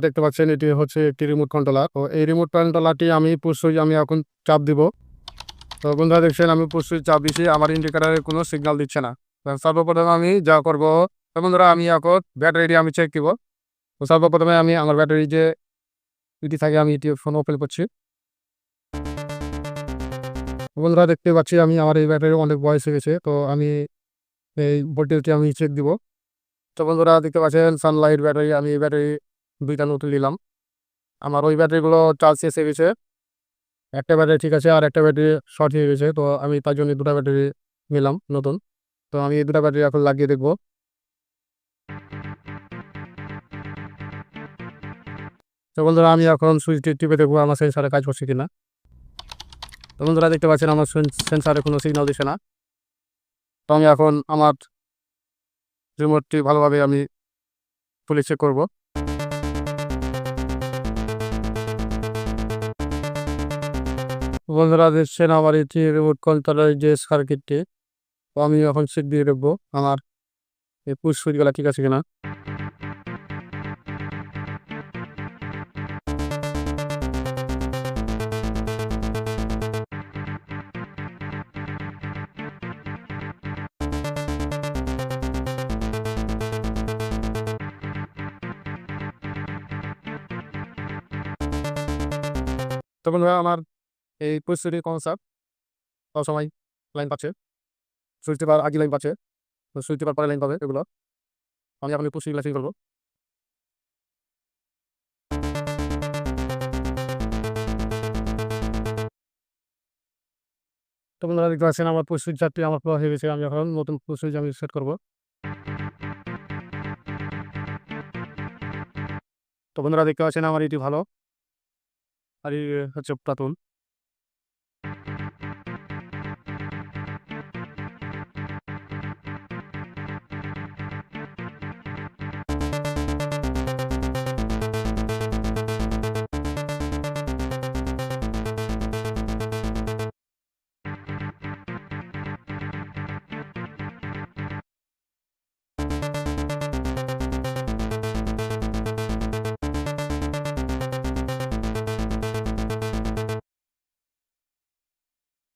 দেখতে পাচ্ছেন এটি হচ্ছে একটি রিমোট কন্ট্রোলার। তো এই রিমোট কন্ট্রোলারটি আমি পুশ সুইচ আমি এখন চাপ দিব। তো বন্ধুরা দেখছেন আমি পুশ সুইচ চাপ দিছি, আমার ইন্ডিকেটরে কোনো সিগন্যাল দিচ্ছে না। তো সর্বপ্রথমে আমি যা করব, তো বন্ধুরা আমি এখন ব্যাটারিটি আমি চেক দিব। তো সর্বপ্রথমে আমি আমার ব্যাটারি যে এটি থাকে আমি এটি ফোন ওপেন করছি। বন্ধুরা দেখতে পাচ্ছি আমি আমার এই ব্যাটারি অনেক বয়স হয়ে গেছে। তো আমি এই ভোল্টেজটি আমি চেক দিব। তো বন্ধুরা দেখতে পাচ্ছেন সানলাইট ব্যাটারি, আমি এই ব্যাটারি ২ টা নতুন নিলাম। আমার ওই ব্যাটারিগুলো চার্জ শেষ হয়ে গেছে। একটা ব্যাটারি ঠিক আছে, আর একটা ব্যাটারি শর্ট হয়ে গেছে। তো আমি তার জন্য ২ টা ব্যাটারি নিলাম নতুন। তো আমি এই ২ টা ব্যাটারি এখন লাগিয়ে দেখব। তো বন্ধুরা আমি এখন সুইচটি টিপে দেখব আমার সেন্সারে কাজ করছে কিনা। তো বন্ধুরা দেখতে পাচ্ছেন আমার সেন্সারে কোনো সিগন্যাল দিচ্ছে না। তো আমি এখন আমার রিমোটটি ভালোভাবে আমি খুলে চেক করব। বন্ধুরা দেখছেন আমার এটি রিমোট কন্ট্রোলারের যে সার্কিটটি। তো আমি এখন চেক দিয়ে দেখব আমার এই পুশ সুইচগুলা ঠিক আছে কিনা। তো বন্ধুরা আমার এই পুশ সুইচের কনসেপ্ট সবসময় লাইন পাচ্ছে। সুইচ টেপার আগে লাইন পাচ্ছে। তো সুইচ টেপার পরে লাইন পাবে এগুলো। আমি এখন এই পুশ সুইচগুলা চেক করব। তো বন্ধুরা দেখতে পাচ্ছেন আমার পুশ সুইচ চারটি আমার খোলা হয়ে গেছে। আমি এখন নতুন পুশ সুইচ আমি সেট করব। তো বন্ধুরা দেখতে পাচ্ছেন আমার এটি ভালো, আর এই হচ্ছে পুরাতন।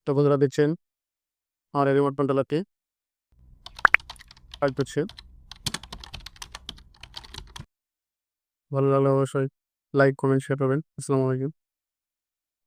তো বন্ধুরা দেখছেন আমার এই রিমোট কন্ট্রোলারটি কাজ করছে। ভালো লাগলে অবশ্যই লাইক, কমেন্ট, শেয়ার করবেন। আসসালামু আলাইকুম।